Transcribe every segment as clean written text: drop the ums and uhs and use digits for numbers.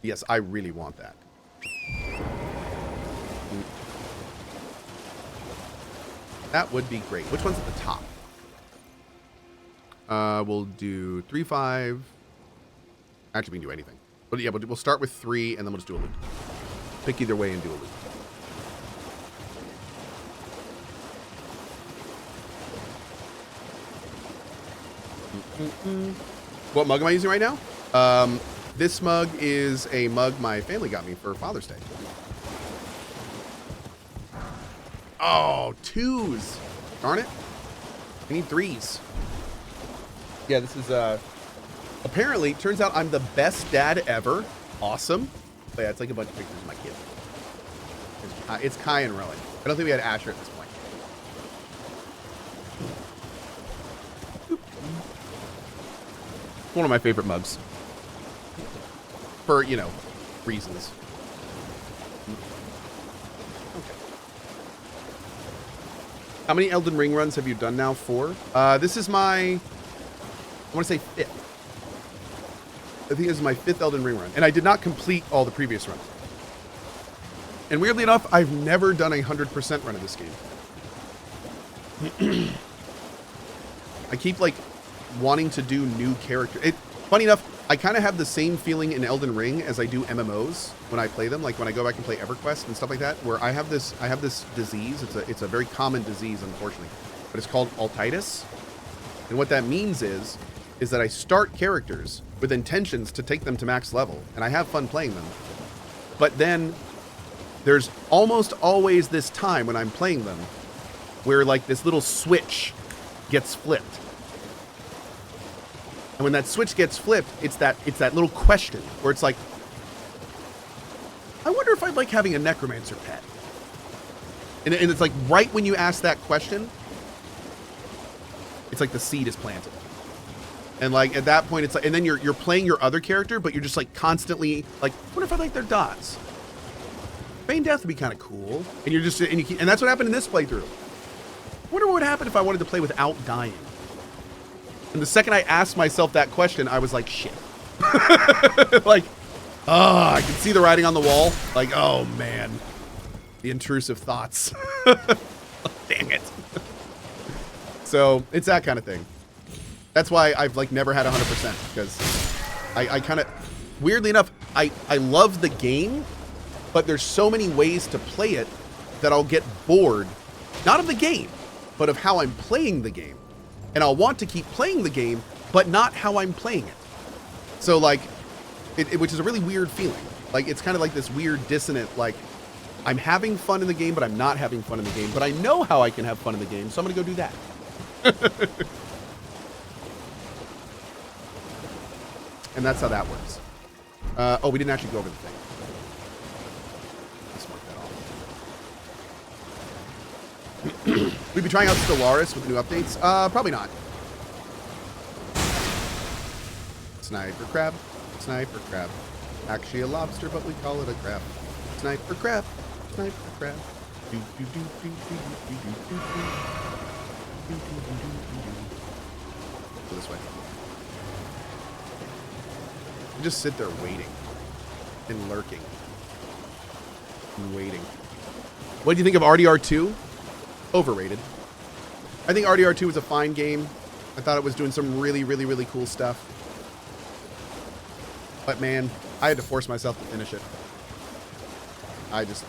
Yes, I really want that. That would be great. Which one's at the top? We'll do 3, 5. Actually, we can do anything. But yeah, we'll start with 3, and then we'll just do a loop. Pick either way and do a loop. What mug am I using right now? This mug is a mug my family got me for Father's Day. Oh, 2s. Darn it. We need 3s. Yeah, this is, apparently, turns out I'm the best dad ever. Awesome. But yeah, it's like a bunch of pictures of my kid. It's Kai and Rowan. I don't think we had Asher at this point. One of my favorite mugs. For, you know, reasons. Okay. How many Elden Ring runs have you done now? 4? This is my, I want to say 5th. I think this is my 5th Elden Ring run. And I did not complete all the previous runs. And weirdly enough, I've never done a 100% run of this game. I keep, like, wanting to do new characters. Funny enough, I kind of have the same feeling in Elden Ring as I do MMOs when I play them. Like when I go back and play EverQuest and stuff like that, where I have this disease. It's a very common disease, unfortunately, but it's called altitis. And what that means is that I start characters with intentions to take them to max level, and I have fun playing them. But then there's almost always this time when I'm playing them where like this little switch gets flipped. And when that switch gets flipped, it's that little question where it's like, I wonder if I'd like having a necromancer pet. And it's like right when you ask that question, it's like the seed is planted. And like at that point, it's like, and then you're playing your other character, but you're just like constantly like, what if I like their dots? Feign death would be kind of cool. And you're just, and that's what happened in this playthrough. I wonder what would happen if I wanted to play without dying. And the second I asked myself that question, I was like, shit. Like, oh, I can see the writing on the wall. Like, oh man, the intrusive thoughts. Dang it. So it's that kind of thing. That's why I've like never had 100%, because I kind of, weirdly enough, I love the game, but there's so many ways to play it that I'll get bored, not of the game, but of how I'm playing the game. And I'll want to keep playing the game, but not how I'm playing it. So like, which is a really weird feeling. Like, it's kind of like this weird dissonant, like, I'm having fun in the game, but I'm not having fun in the game. But I know how I can have fun in the game, so I'm going to go do that. And that's how that works. Oh, we didn't actually go over the thing. Let's mark that off. We'd be trying out Stellaris with the new updates? Probably not. Sniper crab. Sniper crab. Actually a lobster, but we call it a crab. Sniper crab. Sniper crab. Do, do, do, do, do, do, do, do, do. Go this way. You just sit there waiting. And lurking. And waiting. What do you think of RDR2? Overrated. I think RDR2 was a fine game. I thought it was doing some really, really, really cool stuff. But man, I had to force myself to finish it. I just,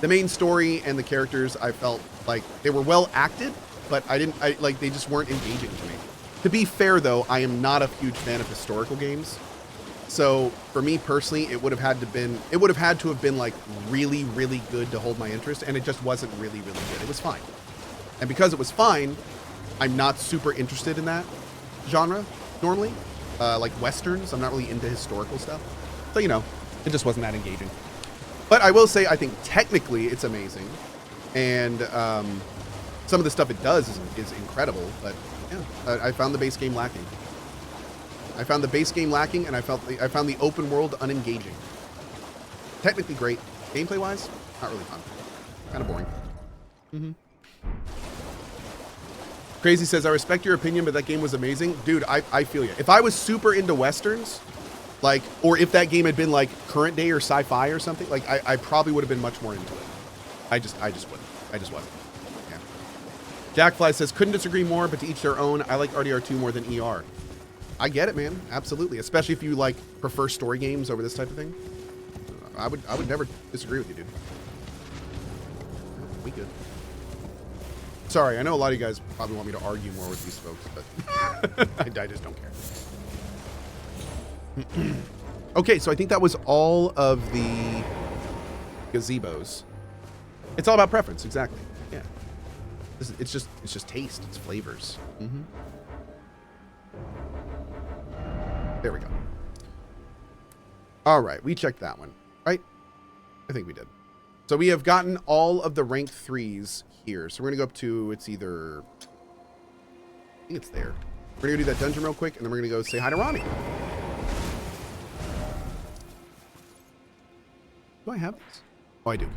the main story and the characters, I felt like they were well acted, but they just weren't engaging to me. To be fair though, I am not a huge fan of historical games. So for me personally, it would have had to have been like really, really good to hold my interest, and it just wasn't really, really good. It was fine. And because it was fine, I'm not super interested in that genre normally. Like Westerns, I'm not really into historical stuff. So, you know, it just wasn't that engaging. But I will say, I think technically it's amazing. And some of the stuff it does is incredible. But yeah, I found the base game lacking. I found the base game lacking, and I found the open world unengaging. Technically great. Gameplay-wise, not really fun. Kind of boring. Mm-hmm. Crazy says, I respect your opinion, but that game was amazing. Dude, I feel you. If I was super into Westerns, Like, or if that game had been like current day or sci-fi or something, like I probably would have been much more into it. I just wouldn't. I just wasn't. Yeah. Jackfly says, couldn't disagree more, but to each their own. I like RDR2 more than ER. I get it, man. Absolutely. Especially if you like prefer story games over this type of thing. I would never disagree with you, dude. We good. Sorry, I know a lot of you guys probably want me to argue more with these folks, but I just don't care. Okay, so I think that was all of the gazebos. It's all about preference, exactly. Yeah. It's just taste. It's flavors. Mm-hmm. There we go. All right, we checked that one, right? I think we did. So we have gotten all of the rank 3s here. So we're gonna go up to, it's either, I think it's there. We're gonna go do that dungeon real quick, and then we're gonna go say hi to Ronnie. Do I have this? Oh, I do.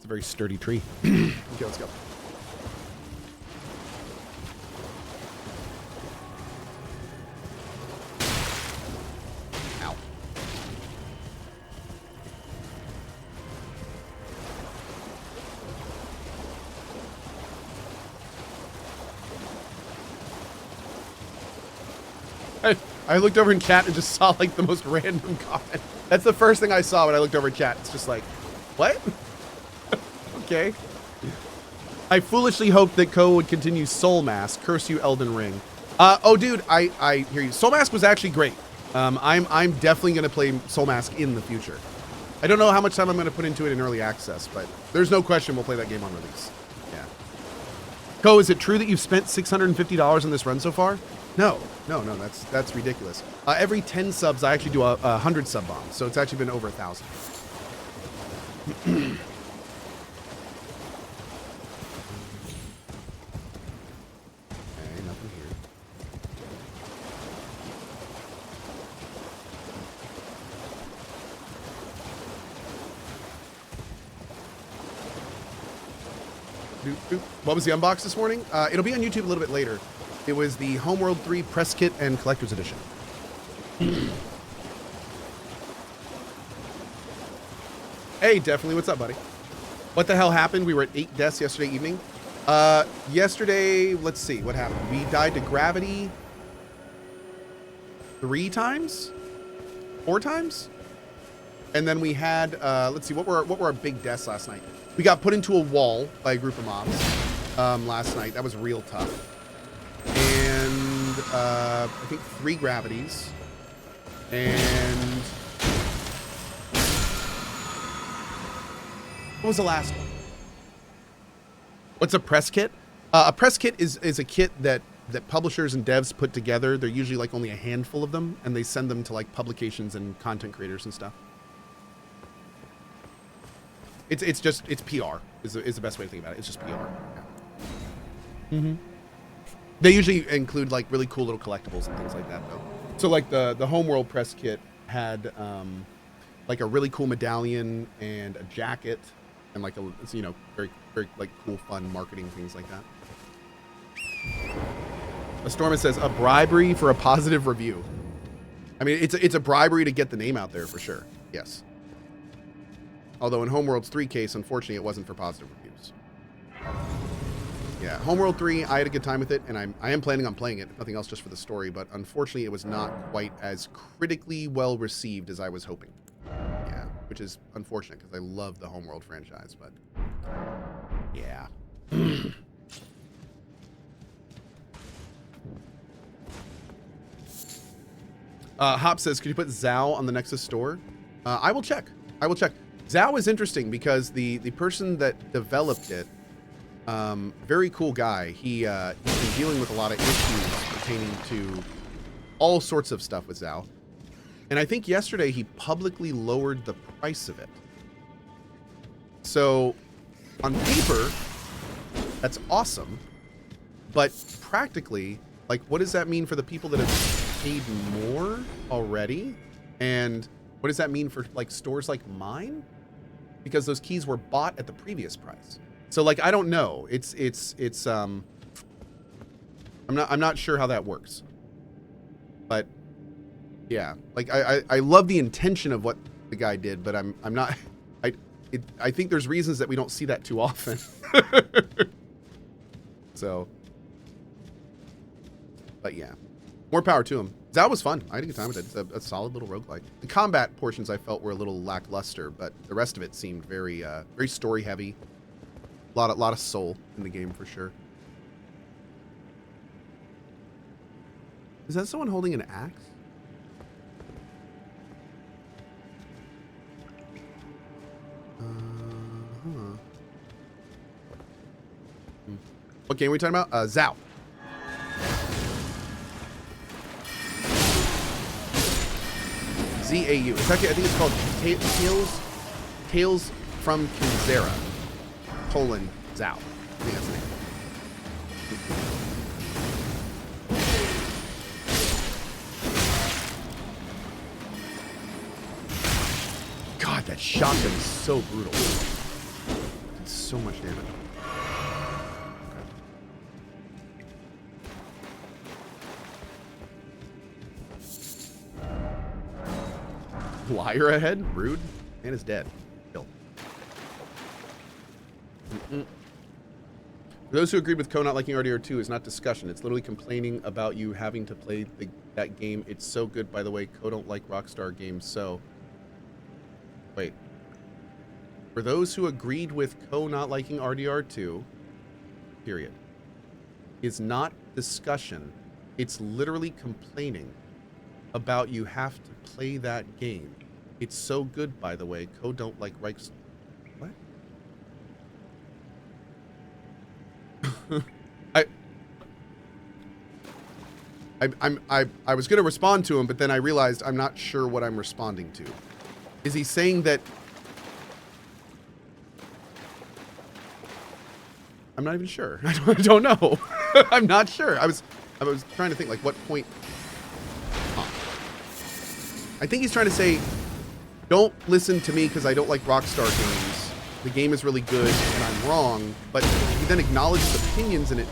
A very sturdy tree. Okay, let's go. Ow. I looked over in chat and just saw like the most random comment. That's the first thing I saw when I looked over in chat. It's just like, what? Okay. I foolishly hoped that Cohh would continue Soul Mask. Curse you, Elden Ring. Oh, dude, I hear you. Soul Mask was actually great. I'm definitely going to play Soul Mask in the future. I don't know how much time I'm going to put into it in early access, but there's no question we'll play that game on release. Yeah. Cohh, is it true that you've spent $650 on this run so far? No, that's ridiculous. Every 10 subs, I actually do a 100 sub bomb, so it's actually been over 1,000. What was the unbox this morning? It'll be on YouTube a little bit later. It was the Homeworld 3 Press Kit and Collector's Edition. Hey, definitely. What's up, buddy? What the hell happened? We were at 8 deaths yesterday evening. Yesterday, let's see what happened. We died to gravity 3 times? 4 times? And then we had, let's see, what were our big deaths last night? We got put into a wall by a group of mobs last night. That was real tough. And I think 3 gravities. And what was the last one? What's a press kit? A press kit is a kit that publishers and devs put together. They're usually like only a handful of them, and they send them to like publications and content creators and stuff. It's PR is the best way to think about it. It's just PR. Yeah. Mm-hmm. They usually include like really cool little collectibles and things like that, though. So like the Homeworld press kit had like a really cool medallion and a jacket and like a very like cool fun marketing things like that. Astorma says a bribery for a positive review. I mean, it's a bribery to get the name out there for sure. Yes. Although in Homeworld's 3 case, unfortunately, it wasn't for positive reviews. Yeah, Homeworld 3, I had a good time with it, and I am planning on playing it, if nothing else, just for the story, but unfortunately, it was not quite as critically well received as I was hoping. Yeah, which is unfortunate, because I love the Homeworld franchise, but yeah. Hop says, could you put Zao on the Nexus store? I will check. I will check. Zao is interesting because the person that developed it, very cool guy. He's been dealing with a lot of issues pertaining to all sorts of stuff with Zao. And I think yesterday he publicly lowered the price of it. So on paper, that's awesome. But practically, like, what does that mean for the people that have paid more already? And what does that mean for like stores like mine? Because those keys were bought at the previous price. So like, I don't know. I'm not sure how that works. But yeah, like I love the intention of what the guy did, but I'm not. I think there's reasons that we don't see that too often. So, but yeah, more power to him. That was fun. I had a good time with it. It's a solid little roguelike. The combat portions I felt were a little lackluster, but the rest of it seemed very very story heavy. A lot of soul in the game for sure. Is that someone holding an axe? What game are we talking about? Zao. Z-A-U. It's actually, I think it's called Tales from Kinzera, Zao. I think that's the name. God, that shotgun is so brutal. It's so much damage. Liar ahead? Rude. Man is dead. Kill. For those who agreed with Cohh not liking RDR2 is not discussion. It's literally complaining about you having to play that game. It's so good, by the way. Cohh don't like Rockstar games, so... Wait. For those who agreed with Cohh not liking RDR2, period, is not discussion. It's literally complaining about you have to play that game. It's so good, by the way. Cohh don't like Reichs. What? I was gonna respond to him, but then I realized I'm not sure what I'm responding to. Is he saying that? I'm not even sure. I don't know. I'm not sure. I was trying to think like what point. I think he's trying to say, don't listen to me because I don't like Rockstar games. The game is really good and I'm wrong, but he then acknowledges opinions in it.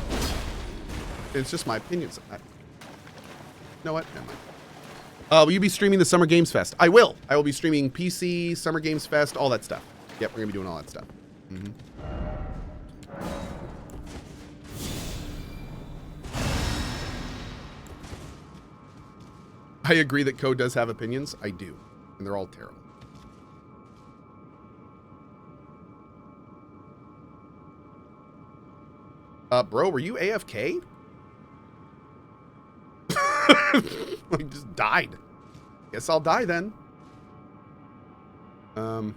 It's just my opinions. You know what? Never mind. Will you be streaming the Summer Games Fest? I will. I will be streaming PC, Summer Games Fest, all that stuff. Yep, we're going to be doing all that stuff. Mm-hmm. I agree that Cohh does have opinions. I do. And they're all terrible. Bro, were you AFK? I just died. Guess I'll die then. Dragon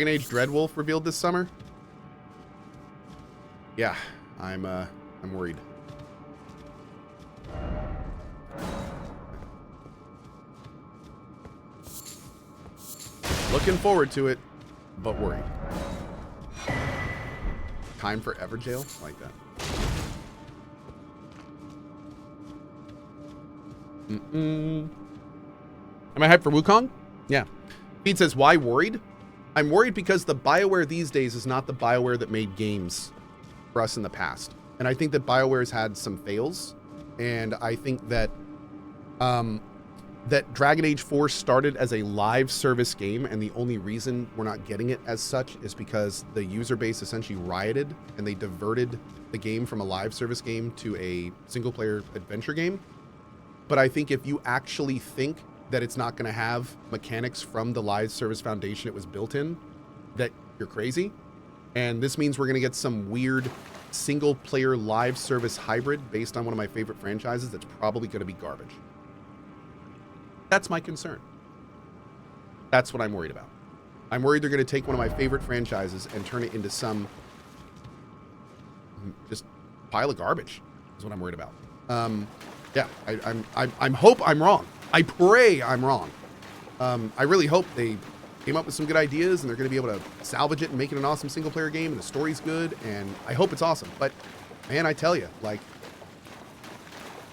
Age Dreadwolf revealed this summer? Yeah, I'm worried. Looking forward to it, but worried. Time for Everjail? I like that. Am I hyped for Wukong? Yeah. Pete says, why worried? I'm worried because the BioWare these days is not the BioWare that made games for us in the past. And I think that BioWare's had some fails. And I think that that Dragon Age 4 started as a live service game, and the only reason we're not getting it as such is because the user base essentially rioted and they diverted the game from a live service game to a single player adventure game. But I think if you actually think that it's not going to have mechanics from the live service foundation it was built in, that you're crazy. And this means we're going to get some weird single player live service hybrid based on one of my favorite franchises that's probably going to be garbage. That's my concern. That's what I'm worried about. I'm worried they're going to take one of my favorite franchises and turn it into some just pile of garbage is what I'm worried about. Yeah, I hope I'm wrong. I pray I'm wrong. I really hope they came up with some good ideas and they're going to be able to salvage it and make it an awesome single player game, and the story's good, and I hope it's awesome. But man, I tell you, like,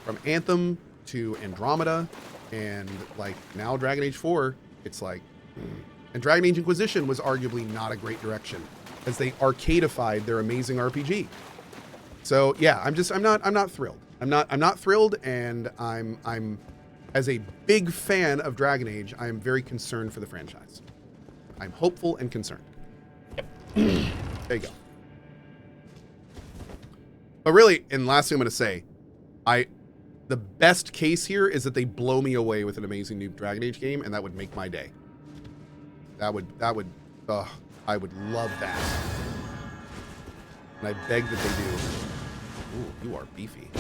from Anthem to Andromeda and like now Dragon Age 4, it's like, and Dragon Age Inquisition was arguably not a great direction as they arcadified their amazing RPG. So yeah, I'm not thrilled. I'm not thrilled, and I'm as a big fan of Dragon Age, I am very concerned for the franchise. I'm hopeful and concerned. There you go. But really, and last thing I'm going to say, the best case here is that they blow me away with an amazing new Dragon Age game, and that would make my day. I would love that. And I beg that they do. Ooh, you are beefy.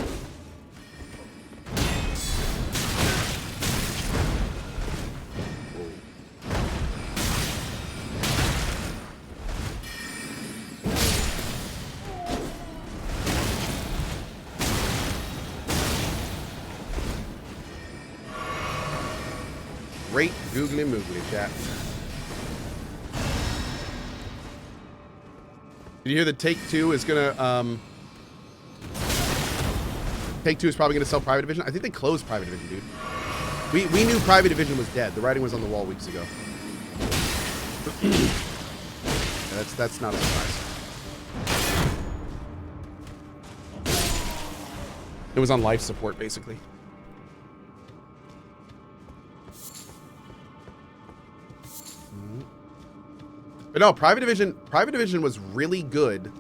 Great googly moogly, chat. Did you hear that Take-Two is gonna Take-Two is probably gonna sell Private Division? I think they closed Private Division, dude. We knew Private Division was dead. The writing was on the wall weeks ago. That's not a surprise. It was on life support, basically. But no, Private Division was really good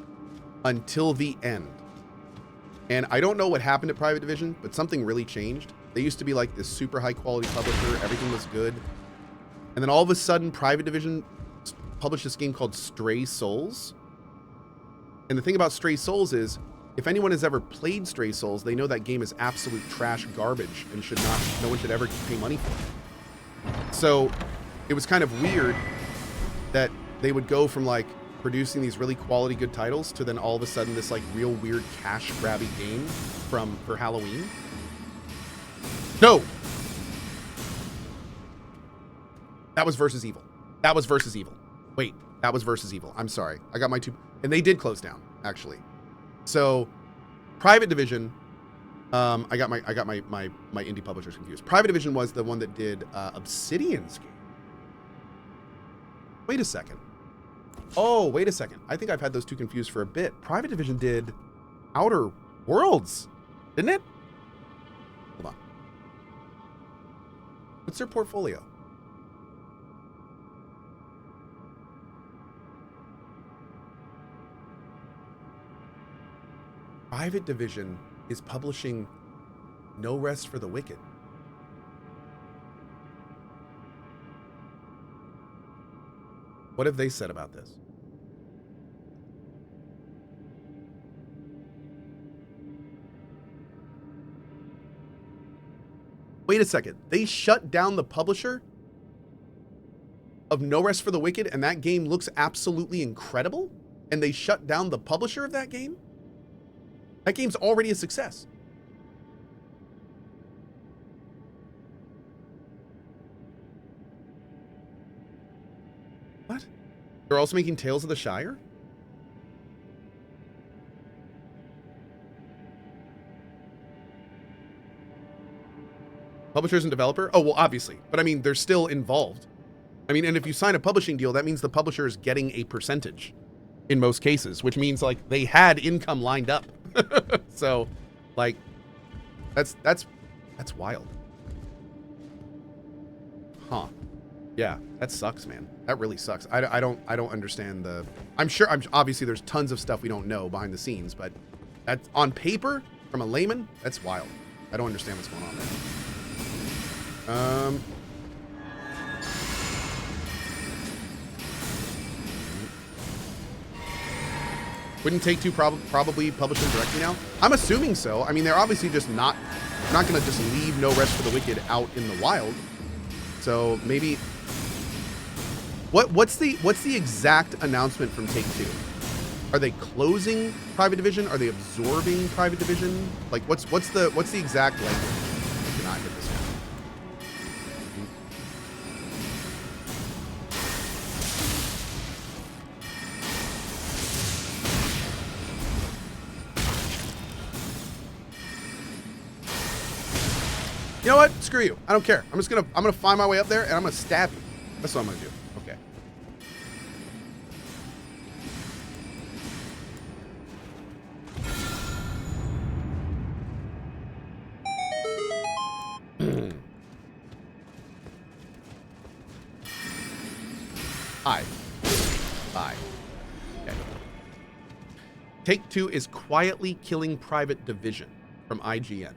until the end. And I don't know what happened at Private Division, but something really changed. They used to be like this super high quality publisher. Everything was good. And then all of a sudden, Private Division published this game called Stray Souls. And the thing about Stray Souls is, if anyone has ever played Stray Souls, they know that game is absolute trash garbage and no one should ever pay money for it. So it was kind of weird that they would go from like producing these really quality good titles to then all of a sudden this like real weird cash grabby game for Halloween. No, that was Versus Evil. That was Versus Evil. Wait, that was Versus Evil. I'm sorry, I got my two, and they did close down actually. So Private Division, I got my indie publishers confused. Private Division was the one that did Obsidian's game. Wait a second. Oh, wait a second. I think I've had those two confused for a bit. Private Division did Outer Worlds, didn't it? Hold on. What's their portfolio? Private Division is publishing No Rest for the Wicked. What have they said about this? Wait a second. They shut down the publisher of No Rest for the Wicked, and that game looks absolutely incredible? And they shut down the publisher of that game? That game's already a success. What? They're also making Tales of the Shire? Publishers and developer? Oh, well, obviously. But I mean, they're still involved. I mean, and if you sign a publishing deal, that means the publisher is getting a percentage in most cases, which means like they had income lined up. So like that's wild. Huh. Yeah, that sucks, man. That really sucks. I don't understand the, I'm obviously there's tons of stuff we don't know behind the scenes, but that's on paper from a layman, that's wild. I don't understand what's going on there. Wouldn't Take-Two probably publish them directly now? I'm assuming so. I mean, they're obviously just not going to just leave No Rest for the Wicked out in the wild. So maybe what's the exact announcement from Take-Two? Are they closing Private Division? Are they absorbing Private Division? Like what's the exact language? I cannot get this one. You know what? Screw you. I don't care. I'm gonna find my way up there and I'm gonna stab you. That's what I'm gonna do. Okay. Hi. Bye. Okay. Take-Two is quietly killing Private Division from IGN.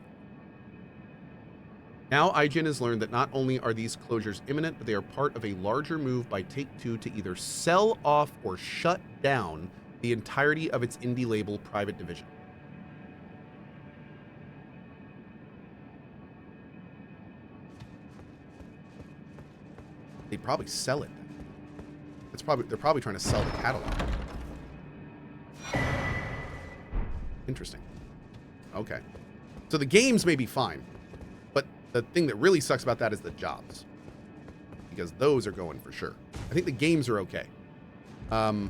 Now, IGN has learned that not only are these closures imminent, but they are part of a larger move by Take-Two to either sell off or shut down the entirety of its indie label Private Division. They'd probably sell it. They're probably trying to sell the catalog. Interesting. Okay. So the games may be fine, but the thing that really sucks about that is the jobs, because those are going for sure. I think the games are okay. I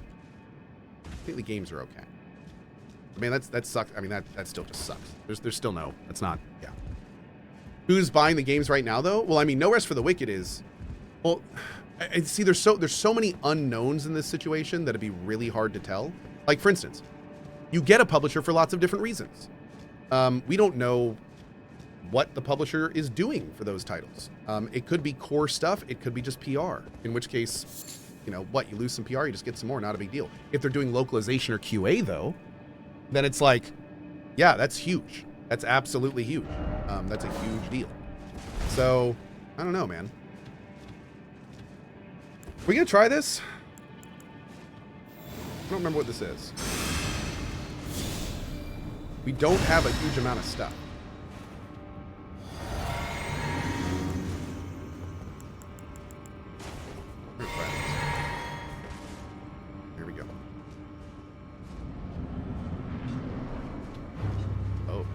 think the games are okay. I mean, that sucks. I mean, that still just sucks. There's still no. That's not. Yeah. Who's buying the games right now, though? Well, I mean, No Rest for the Wicked is. Well, I see. There's so many unknowns in this situation that it'd be really hard to tell. Like, for instance, you get a publisher for lots of different reasons. We don't know what the publisher is doing for those titles. It could be core stuff. It could be just PR, in which case, you know, what, you lose some PR, you just get some more, not a big deal. If they're doing localization or QA, though, then it's like, yeah, that's huge. That's absolutely huge. That's a huge deal. So, I don't know, man. We gonna try this? I don't remember what this is. We don't have a huge amount of stuff. Here we go. Oh.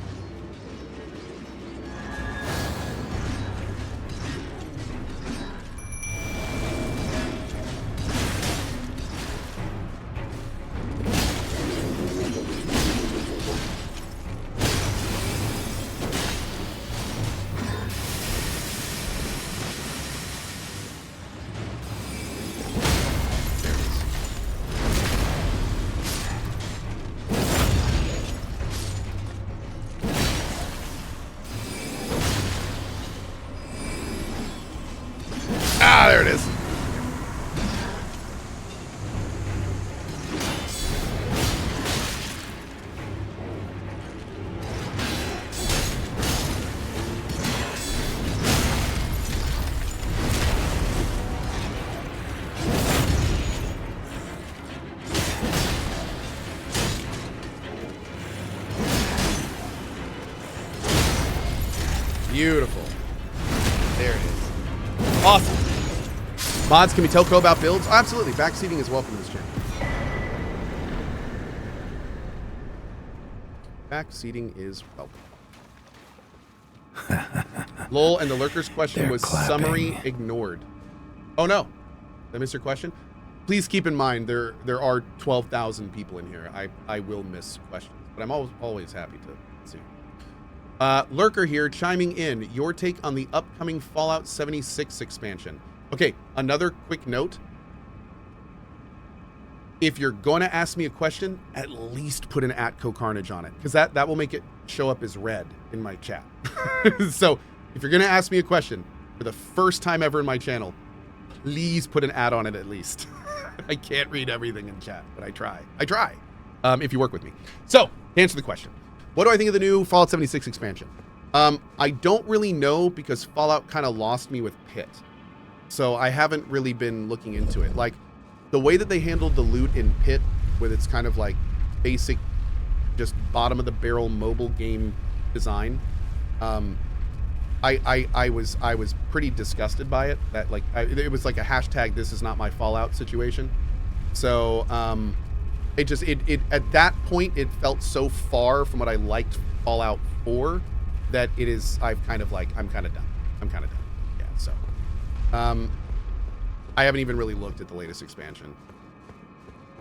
Ah, there it is. Beautiful. There it is. Awesome. Mods, can we tell Cohh about builds? Oh, absolutely. Backseating is welcome to this channel. Backseating is welcome. Lol, and the lurkers question was summary ignored. Oh no. Did I miss your question? Please keep in mind there are 12,000 people in here. I will miss questions, but I'm always happy to see. Lurker here chiming in. Your take on the upcoming Fallout 76 expansion. Okay, another quick note. If you're going to ask me a question, at least put an @CohhCarnage on it, because that will make it show up as red in my chat. So if you're going to ask me a question for the first time ever in my channel, please put an @ on it at least. I can't read everything in chat, but I try. If you work with me. So, to answer the question, what do I think of the new Fallout 76 expansion? I don't really know, because Fallout kind of lost me with Pit. So I haven't really been looking into it. Like, the way that they handled the loot in Pit with its kind of like basic, just bottom of the barrel mobile game design, I was pretty disgusted by it. That like it was like a hashtag "This is not my Fallout" situation. So it at that point it felt so far from what I liked Fallout 4 that it is. I'm kind of done. Yeah. So. I haven't even really looked at the latest expansion.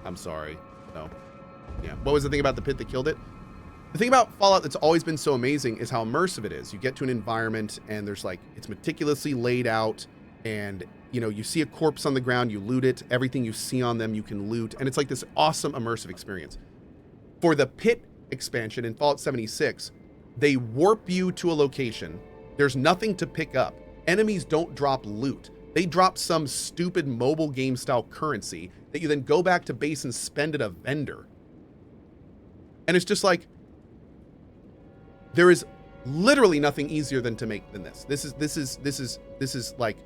I'm sorry. No. Yeah. What was the thing about the Pit that killed it? The thing about Fallout that's always been so amazing is how immersive it is. You get to an environment and there's like, it's meticulously laid out, and you know, you see a corpse on the ground, you loot it, everything you see on them you can loot, and it's like this awesome immersive experience. For the Pit expansion in Fallout 76, they warp you to a location. There's nothing to pick up. Enemies don't drop loot. They drop some stupid mobile game style currency that you then go back to base and spend at a vendor. And it's just like, there is literally nothing easier than to make than this. This is like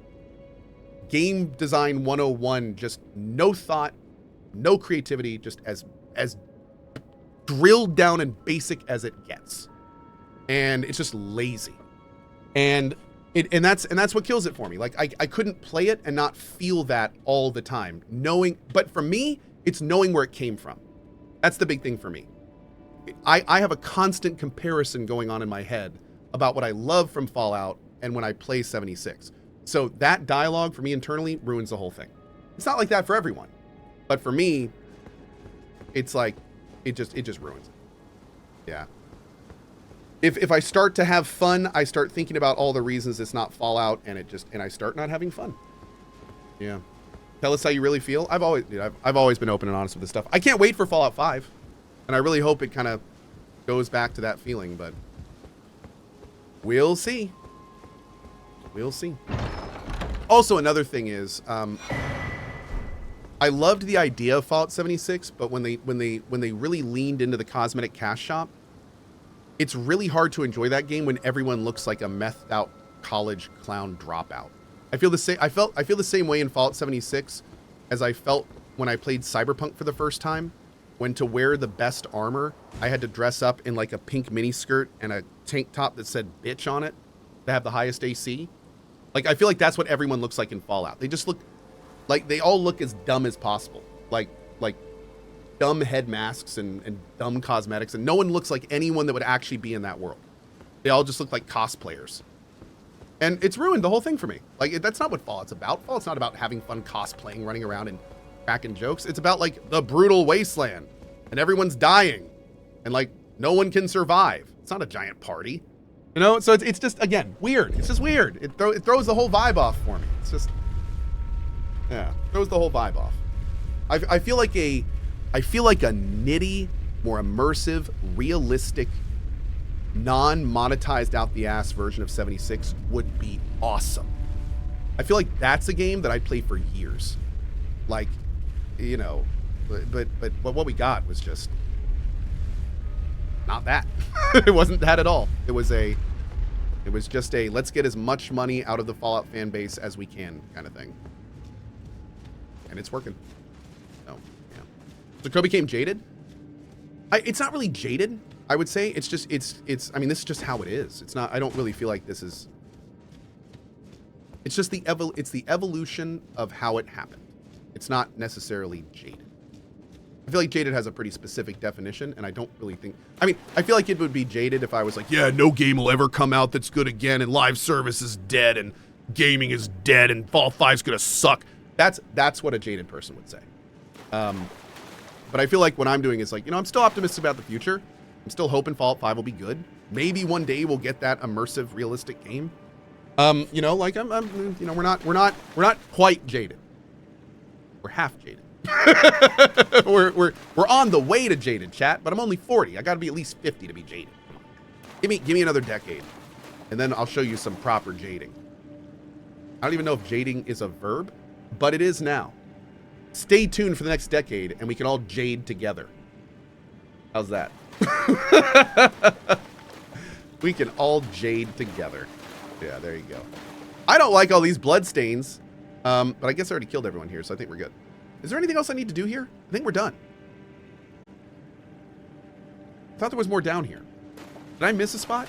game design 101, just no thought, no creativity, just as drilled down and basic as it gets. And it's just lazy. And that's what kills it for me. Like I couldn't play it and not feel that all the time. But for me, it's knowing where it came from. That's the big thing for me. I have a constant comparison going on in my head about what I love from Fallout and when I play 76. So that dialogue for me internally ruins the whole thing. It's not like that for everyone, but for me, it's like, it just ruins it. Yeah. If I start to have fun, I start thinking about all the reasons it's not Fallout, and I start not having fun. Yeah. Tell us how you really feel. I've always been open and honest with this stuff. I can't wait for Fallout 5. And I really hope it kind of goes back to that feeling, but we'll see. We'll see. Also, another thing is, I loved the idea of Fallout 76, but when they really leaned into the cosmetic cash shop, it's really hard to enjoy that game when everyone looks like a methed out college clown dropout. I feel the same way in Fallout 76 as I felt when I played Cyberpunk for the first time. When to wear the best armor, I had to dress up in like a pink miniskirt and a tank top that said bitch on it to have the highest AC. Like, I feel like that's what everyone looks like in Fallout. They just look like, they all look as dumb as possible. Like dumb head masks and dumb cosmetics. And no one looks like anyone that would actually be in that world. They all just look like cosplayers. And it's ruined the whole thing for me. Like, that's not what Fallout's about. Fallout's not about having fun cosplaying, running around and cracking jokes. It's about like the brutal wasteland and everyone's dying and like no one can survive. It's not a giant party, you know? So it's just, again, weird. It's just weird. It throws the whole vibe off for me. It's just, yeah, throws the whole vibe off. I feel like a nitty, more immersive, realistic, non-monetized out the ass version of 76 would be awesome. I feel like that's a game that I'd play for years. Like, you know, but what we got was just not that. It wasn't that at all. It was just a let's get as much money out of the Fallout fan base as we can kind of thing. And it's working. So, yeah. So Cohh became jaded. It's not really jaded, I would say. It's just, I mean, this is just how it is. It's not, I don't really feel like this is, it's just it's the evolution of how it happened. It's not necessarily jaded. I feel like jaded has a pretty specific definition, and I don't really think, I mean, I feel like it would be jaded if I was like, yeah, no game will ever come out that's good again, and live service is dead, and gaming is dead, and Fallout 5's gonna suck. That's what a jaded person would say. But I feel like what I'm doing is like, you know, I'm still optimistic about the future. I'm still hoping Fallout 5 will be good. Maybe one day we'll get that immersive, realistic game. You know, like I'm you know, we're not quite jaded. We're half jaded. we're on the way to jaded, chat, but I'm only 40. I got to be at least 50 to be jaded. Give me another decade, and then I'll show you some proper jading. I don't even know if jading is a verb, but it is now. Stay tuned for the next decade, and we can all jade together. How's that? We can all jade together. Yeah, there you go. I don't like all these blood stains, but I guess I already killed everyone here, so I think we're good. Is there anything else I need to do here? I think we're done. I thought there was more down here. Did I miss a spot?